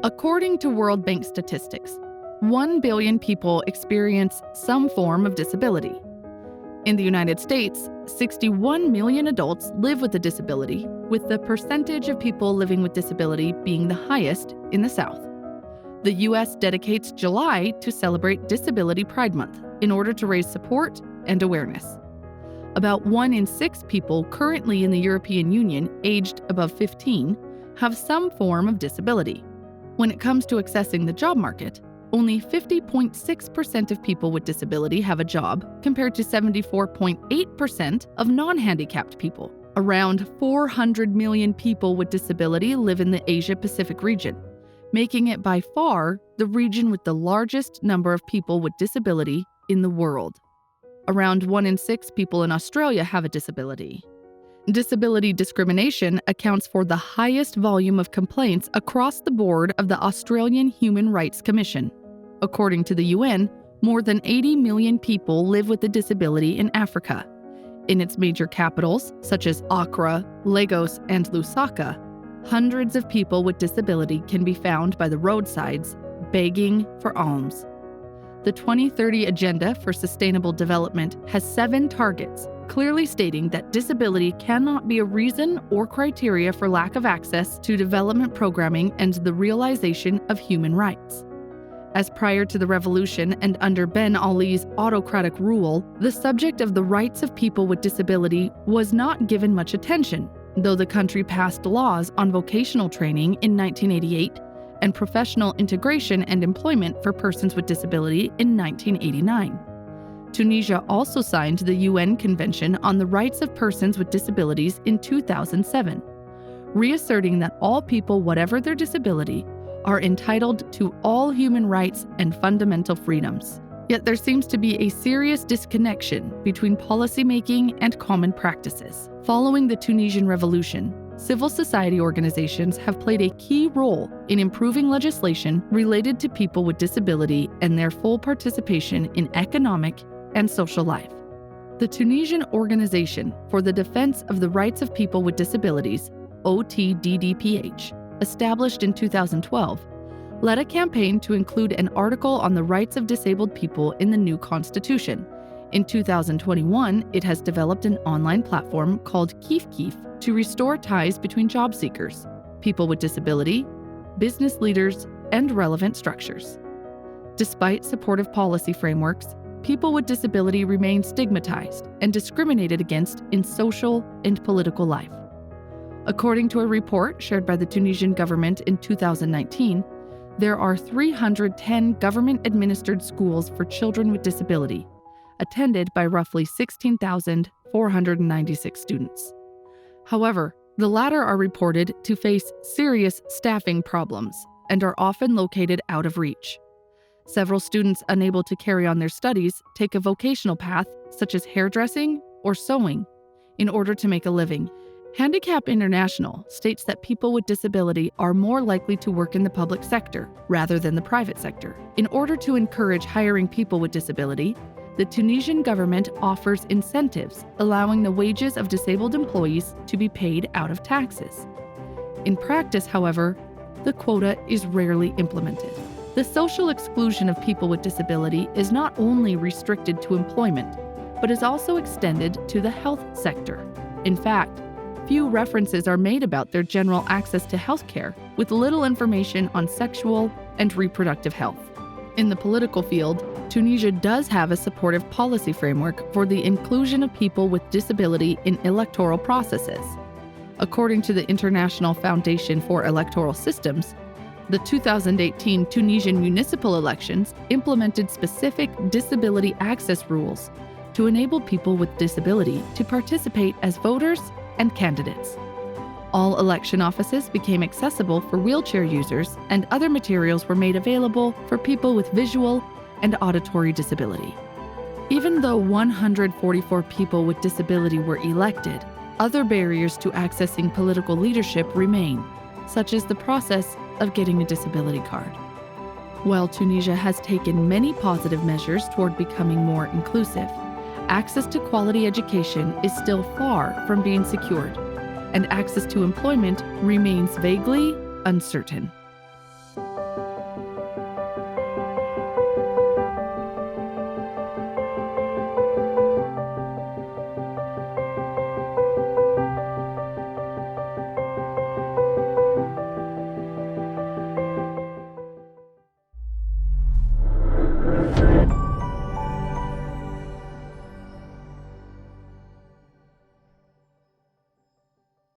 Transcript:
According to World Bank statistics, 1 billion people experience some form of disability. In the United States, 61 million adults live with a disability, with the percentage of people living with disability being the highest in the South. The U.S. dedicates July to celebrate Disability Pride Month in order to raise support and awareness. About 1 in 6 people currently in the European Union aged above 15 have some form of disability. When it comes to accessing the job market, only 50.6% of people with disability have a job, compared to 74.8% of non-handicapped people. Around 400 million people with disability live in the Asia-Pacific region, making it by far the region with the largest number of people with disability in the world. Around 1 in 6 people in Australia have a disability. Disability discrimination accounts for the highest volume of complaints across the board of the Australian Human Rights Commission. According to the UN, more than 80 million people live with a disability in Africa. In its major capitals, such as Accra, Lagos, and Lusaka, hundreds of people with disability can be found by the roadsides, begging for alms. The 2030 Agenda for Sustainable Development has 7 targets, clearly stating that disability cannot be a reason or criteria for lack of access to development programming and the realization of human rights. As prior to the revolution and under Ben Ali's autocratic rule, the subject of the rights of people with disability was not given much attention, though the country passed laws on vocational training in 1988 and professional integration and employment for persons with disability in 1989. Tunisia also signed the UN Convention on the Rights of Persons with Disabilities in 2007, reasserting that all people, whatever their disability, are entitled to all human rights and fundamental freedoms. Yet there seems to be a serious disconnection between policymaking and common practices. Following the Tunisian Revolution, civil society organizations have played a key role in improving legislation related to people with disability and their full participation in economic and social life. The Tunisian Organization for the Defense of the Rights of People with Disabilities, OTDDPH, established in 2012, led a campaign to include an article on the rights of disabled people in the new constitution. In 2021, it has developed an online platform called Kif Kif to restore ties between job seekers, people with disability, business leaders, and relevant structures. Despite supportive policy frameworks, people with disability remain stigmatized and discriminated against in social and political life. According to a report shared by the Tunisian government in 2019, there are 310 government-administered schools for children with disability, attended by roughly 16,496 students. However, the latter are reported to face serious staffing problems and are often located out of reach. Several students unable to carry on their studies take a vocational path, such as hairdressing or sewing, in order to make a living. Handicap International states that people with disability are more likely to work in the public sector rather than the private sector. In order to encourage hiring people with disability, the Tunisian government offers incentives allowing the wages of disabled employees to be paid out of taxes. In practice, however, the quota is rarely implemented. The social exclusion of people with disability is not only restricted to employment, but is also extended to the health sector. In fact, few references are made about their general access to health care, with little information on sexual and reproductive health. In the political field, Tunisia does have a supportive policy framework for the inclusion of people with disability in electoral processes. According to the International Foundation for Electoral Systems, the 2018 Tunisian municipal elections implemented specific disability access rules to enable people with disability to participate as voters and candidates. All election offices became accessible for wheelchair users, and other materials were made available for people with visual and auditory disability. Even though 144 people with disability were elected, other barriers to accessing political leadership remain, such as the process of getting a disability card. While Tunisia has taken many positive measures toward becoming more inclusive, access to quality education is still far from being secured, and access to employment remains vaguely uncertain.